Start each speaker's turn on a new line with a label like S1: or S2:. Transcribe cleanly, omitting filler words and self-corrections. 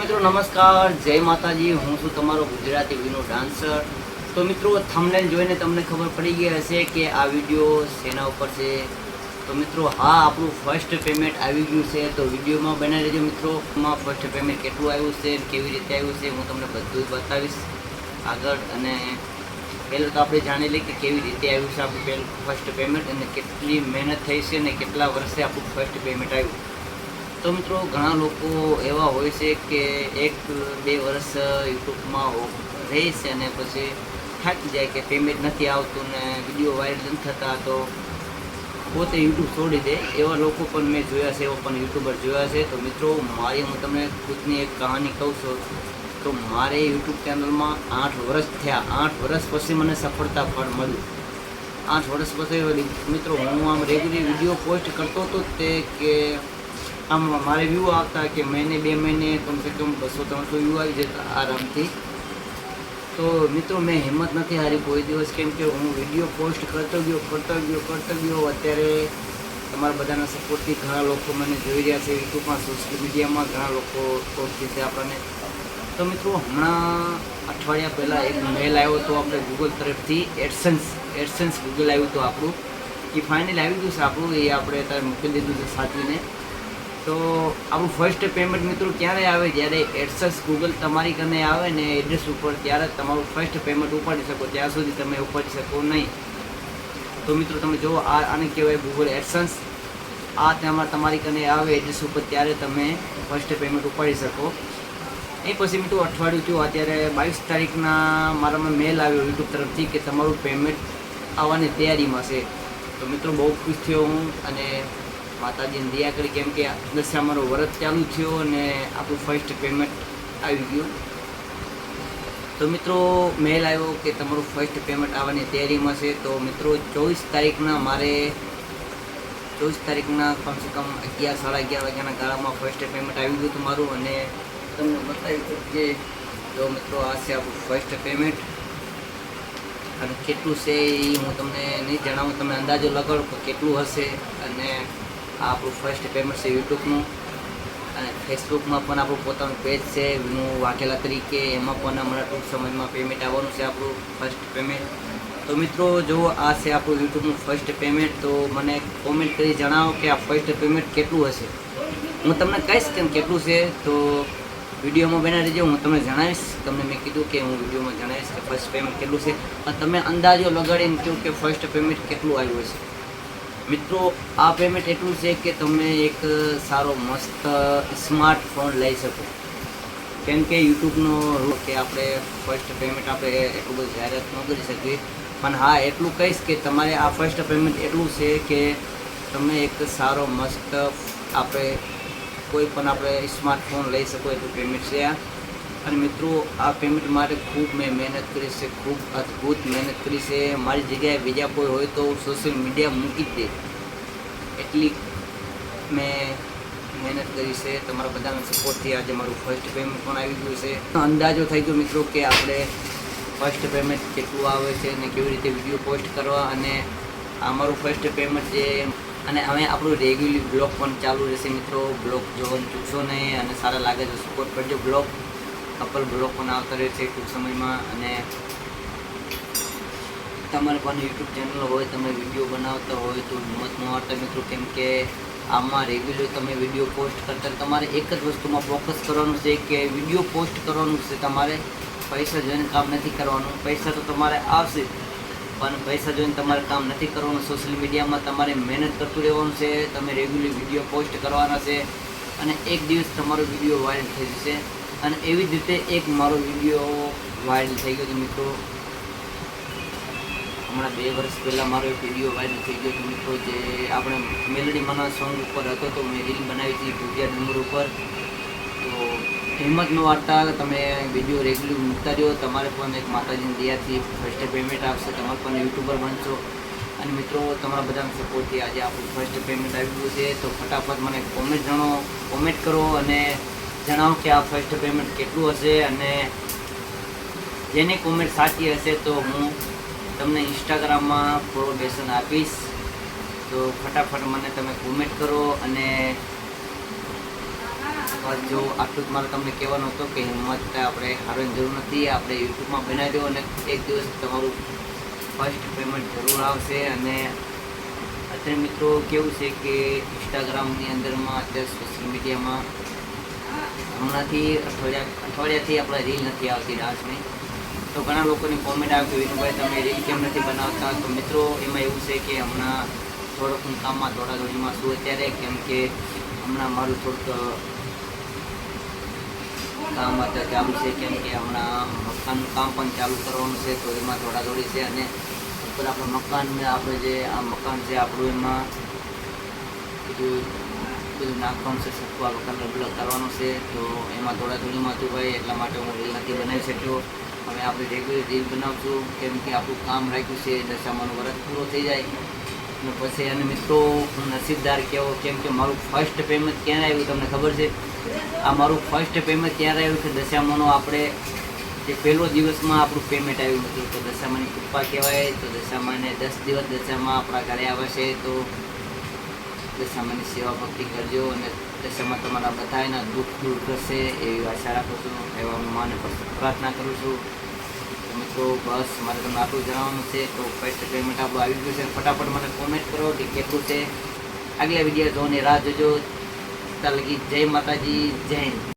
S1: મિત્રો નમસ્કાર, જય માતાજી। હું છું તમારો ગુજરાતી વિનો ડાન્સર। તો મિત્રો થંબનેલ જોઈને તમને ખબર પડી ગઈ હશે કે આ વિડીયો શેના ઉપર છે। તો મિત્રો હા, આપણું ફર્સ્ટ પેમેન્ટ આવી ગયું છે। તો વિડીયોમાં બનાવી લેજો મિત્રો। ફર્સ્ટ પેમેન્ટ કેટલું આવ્યું છે, કેવી રીતે આવ્યું છે, હું તમને બધું બતાવીશ આગળ। અને પહેલાં તો આપણે જાણી લઈએ કે કેવી રીતે આવ્યું છે આપણું ફર્સ્ટ પેમેન્ટ અને કેટલી મહેનત થઈ છે અને કેટલા વર્ષે આપણું ફર્સ્ટ પેમેન્ટ આવ્યું। તો મિત્રો ઘણા લોકો એવા હોય છે કે 1-2 વર્ષ યુટ્યુબમાં રહે છે અને પછી થાકી જાય કે પેમેન્ટ નથી આવતું ને વિડીયો વાયરલ નથી થતા, તો પોતે યુટ્યુબ છોડી દે। એવા લોકો પણ મેં જોયા છે, એવા પણ યુટ્યુબર જોયા છે। તો મિત્રો મારી હું તમને ખુદની એક કહાની કહું છું। તો મારે યુટ્યુબ ચેનલમાં 8 વર્ષ થયા। 8 વર્ષ પછી મને સફળતા ફળ મળ્યું। 8 વર્ષ પછી મિત્રો હું આમ રેગ્યુલર વિડીયો પોસ્ટ કરતો હતો તે કે આમ મારે વ્યૂ આવતા કે મહિને 2 મહિને કમસે કમ 200-300 વ્યૂ આવી જતા આરામથી। તો મિત્રો મેં હિંમત નથી હારી કોઈ દિવસ, કેમ કે હું વિડીયો પોસ્ટ કરતો ગયો। અત્યારે તમારા બધાના સપોર્ટથી ઘણા લોકો મને જોઈ રહ્યા છે યુટ્યુબમાં, સોશિયલ મીડિયામાં ઘણા લોકો ઓળખે છે આપણને। તો મિત્રો હમણાં અઠવાડિયા પહેલાં એક મેલ આવ્યો હતો આપણે ગૂગલ તરફથી, એડસન્સ ગૂગલ આવ્યું હતું આપણું, એ ફાઇનલ આવી ગયું છે આપણું, એ આપણે અત્યારે મૂકી દીધું છે સાચવીને। તો આપણું ફર્સ્ટ પેમેન્ટ મિત્રો ક્યારે આવે, જ્યારે એડસન્સ ગૂગલ તમારી કને આવે ને એડ્રેસ ઉપર, ત્યારે તમારું ફર્સ્ટ પેમેન્ટ ઉપાડી શકો, ત્યાં સુધી તમે ઉપાડી શકો નહીં। તો મિત્રો તમે જુઓ, આને કહેવાય ગૂગલ એડસન્સ। આ તમારી કને આવે એડ્રેસ ઉપર, ત્યારે તમે ફર્સ્ટ પેમેન્ટ ઉપાડી શકો। એ પછી મિત્રો અઠવાડિયું થયું, અત્યારે 22 તારીખના મારામાં મેલ આવ્યો યુટ્યુબ તરફથી કે તમારું પેમેન્ટ આવવાની તૈયારીમાં છે। તો મિત્રો બહુ ખુશ થયો હું અને માતાજીને દયા કરી, કેમ કે દશામાનો વ્રત ચાલુ થયો અને આપણું ફર્સ્ટ પેમેન્ટ આવી ગયું। તો મિત્રો મેલ આવ્યો કે તમારું ફર્સ્ટ પેમેન્ટ આવવાની તૈયારીમાં છે। તો મિત્રો 24 તારીખના કમસે કમ 11-11:30 વાગ્યાના ગાળામાં ફર્સ્ટ પેમેન્ટ આવી ગયું હતું મારું, અને તમને બતાવી કે જો મિત્રો આ છે આપણું ફર્સ્ટ પેમેન્ટ, અને કેટલું છે એ હું તમને નહીં જણાવું, તમે અંદાજો લગાડો કે કેટલું હશે। અને આ આપણું ફર્સ્ટ પેમેન્ટ છે યુટ્યુબનું, અને ફેસબુકમાં પણ આપણું પોતાનું પેજ છે વિનુ વાઘેલા તરીકે, એમાં પણ હમણાં ટૂંક સમયમાં પેમેન્ટ આવવાનું છે આપણું ફર્સ્ટ પેમેન્ટ। તો મિત્રો જો આ છે આપણું યુટ્યુબનું ફર્સ્ટ પેમેન્ટ। તો મને કોમેન્ટ કરી જણાવો કે આ ફર્સ્ટ પેમેન્ટ કેટલું હશે, હું તમને કહીશ કે કેટલું છે। તો વિડીયોમાં બનાવી દેજો, હું તમને જણાવીશ। તમને મેં કીધું કે હું વિડીયોમાં જણાવીશ કે ફર્સ્ટ પેમેન્ટ કેટલું છે, અને તમે અંદાજો લગાડીને કહો કે ફર્સ્ટ પેમેન્ટ કેટલું આવ્યું હશે। મિત્રો આ પેમેન્ટ એટલું છે કે તમે એક સારો મસ્ત સ્માર્ટફોન લઈ શકો, કેમ કે યુટ્યુબનો કે આપણે ફર્સ્ટ પેમેન્ટ આપણે એટલું બધું જાહેરાત ન કરી શકીએ, પણ હા એટલું કહીશ કે તમારે આ ફર્સ્ટ પેમેન્ટ એટલું છે કે તમે એક સારો મસ્ત આપણે કોઈ પણ આપણે સ્માર્ટફોન લઈ શકો એટલું પેમેન્ટ છે આ। અને મિત્રો આ પેમેન્ટ માટે ખૂબ મેં મહેનત કરી છે, ખૂબ અદ્ભુત મહેનત કરી છે। મારી જગ્યાએ બીજા કોઈ હોય તો સોશિયલ મીડિયા મૂકી જ દે, એટલી મેં મહેનત કરી છે। તમારા બધાના સપોર્ટથી આજે મારું ફર્સ્ટ પેમેન્ટ પણ આવી ગયું છે। અંદાજો થઈ ગયો મિત્રો કે આપણે ફર્સ્ટ પેમેન્ટ કેટલું આવે છે અને કેવી રીતે વિડીયો પોસ્ટ કરવા, અને અમારું ફર્સ્ટ પેમેન્ટ જે, અને હવે આપણું રેગ્યુલર બ્લોગ પણ ચાલુ રહેશે મિત્રો। બ્લોગ જોવાનું ચૂકશો નહીં, અને સારા લાગે તો સપોર્ટ કરજો। કપલ બ્લોગ પણ આવતા રહે છે ટૂંક સમયમાં, અને તમારે પણ યુટ્યુબ ચેનલ હોય, તમે વિડીયો બનાવતા હોય તો હિંમત ન હારતા મિત્રો, કેમ કે આમાં રેગ્યુલર તમે વિડીયો પોસ્ટ કરતા તમારે એક જ વસ્તુમાં ફોકસ કરવાનું છે કે વિડીયો પોસ્ટ કરવાનું છે। તમારે પૈસા જોઈને કામ નથી કરવાનું, પૈસા તો તમારે આવશે પણ પૈસા જોઈને તમારે કામ નથી કરવાનું। સોશિયલ મીડિયામાં તમારે મહેનત કરતું રહેવાનું છે, તમે રેગ્યુલર વિડીયો પોસ્ટ કરવાના છે, અને એક દિવસ તમારો વિડીયો વાયરલ થઈ જશે। અને એવી જ રીતે એક મારો વિડીયો વાયરલ થઈ ગયો હતો મિત્રો, હમણાં 2 વર્ષ પહેલાં મારો એક વિડીયો વાયરલ થઈ ગયો હતો મિત્રો, જે આપણે મેલડી માના સોંગ ઉપર હતો। તો મેં રીલ બનાવી હતી ભૂતિયા ડુંગર ઉપર। તો હિંમત ન હારતા તમે વિડીયો રેગ્યુલર મૂકતા રહ્યો, તમારે પણ એક માતાજીની દયાથી ફર્સ્ટ પેમેન્ટ આવશે, તમારે પણ યુટ્યુબર બનશો। અને મિત્રો તમારા બધાના સપોર્ટથી આજે આપણું ફર્સ્ટ પેમેન્ટ આવી ગયું છે। તો ફટાફટ મને કોમેન્ટ કરો અને જણાવો કે આ ફર્સ્ટ પેમેન્ટ કેટલું હશે, અને જેની કોમેન્ટ સાચી હશે તો હું તમને ઇન્સ્ટાગ્રામમાં પ્રોડક્શન આપીશ। તો ફટાફટ મને તમે કોમેન્ટ કરો અને બસ જો આટલું જ મારે તમને કહેવાનું હતું કે હિંમત આપણે હારવાની જરૂર નથી. આપણે યુટ્યુબમાં બનાવી દો અને એક દિવસ તમારું ફર્સ્ટ પેમેન્ટ જરૂર આવશે. અને અત્યારે મિત્રો કેવું છે કે ઇન્સ્ટાગ્રામની અંદરમાં અત્યારે સોશિયલ મીડિયામાં હમણાંથી અઠવાડિયાથી આપણે રીલ નથી આવતી ડાન્સની. તો ઘણા લોકોની કોમેન્ટ આવે કે વિનુભાઈ તમે રીલ કેમ નથી બનાવતા. તો મિત્રો એમાં એવું છે કે હમણાં થોડોક હું કામમાં દોડાદોડીમાં છું અત્યારે, કેમ કે હમણાં મારું થોડુંક કામ અત્યારે ચાલુ છે, કેમ કે હમણાં મકાનનું કામ પણ ચાલુ કરવાનું છે. તો એમાં દોડાદોડી છે. અને ઉપર આપણે મકાનને આપણે જે આ મકાન છે આપણું એમાં બધું નાખવાનું છે, સફવા કલર બ્લર કરવાનું છે. તો એમાં દોડાદોડીમાં હતું ભાઈ, એટલા માટે હું રીલ નથી બનાવી શક્યો. હવે આપણે રેગ્યુલર રીલ બનાવશું, કેમ કે આપણું કામ રાખ્યું છે દશામાનું વર્ષ પૂરો થઈ જાય અને પછી. અને મિત્રો હું નસીબદાર કહેવો, કેમ કે મારું ફર્સ્ટ પેમેન્ટ ક્યારે આવ્યું તમને ખબર છે? આ મારું ફર્સ્ટ પેમેન્ટ ક્યારે આવ્યું કે દશામાનું આપણે જે પહેલો દિવસમાં આપણું પેમેન્ટ આવ્યું હતું. તો દશામાની કૃપા કહેવાય. તો દશામાને 10 દિવસ દશામાં આપણા ઘરે આવે છે. તો દશામાની સેવા ભક્તિ કરજો અને દશામાં તમારા બધાના દુઃખ દૂર કરશે એવી આશા રાખું છું, એવા હું માને પ્રાર્થના કરું છું. મિત્રો બસ મારે તમને આટલું જણાવવાનું છે. તો ફર્સ્ટ પેમેન્ટ આપણું આવી ગયું છે. ફટાફટ મને કોમેન્ટ કરો કે કેટલું છે. આગલા વિડીયો જોવાની રાહ જોજો. ત્યાં લગી જય માતાજી, જય હિન્દ.